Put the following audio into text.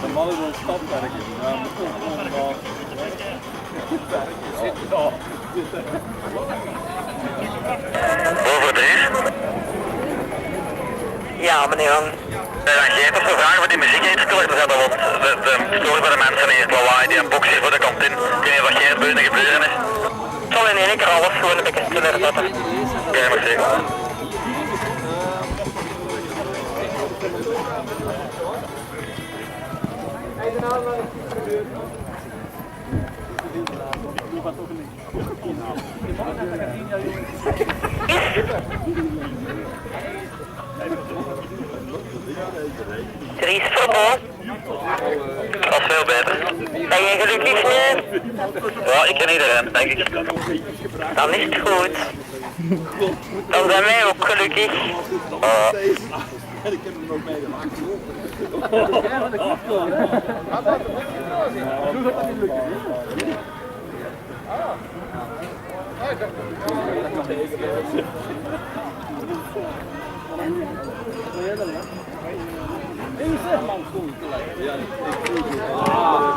De mannen doen stapwerk in. Ja, moet toch Over 3. Ja, meneer. Rangeert of zo vragen voor die muziek iets te laten zetten, want de stoort bij de mensen hier, het lawaai die een box is voor de kant in. Ik weet niet wat geen buiten gebeuren is. Ik zal in één keer alles gewoon een beetje stiller zetten. Oké, merci. Dries Verbo. Dat is veel beter. Ben je gelukkig nu? Ja, ik ken iedereen, denk ik. Dan is het goed. Dan zijn wij ook gelukkig. Ik heb hem ook meegemaakt. Ja,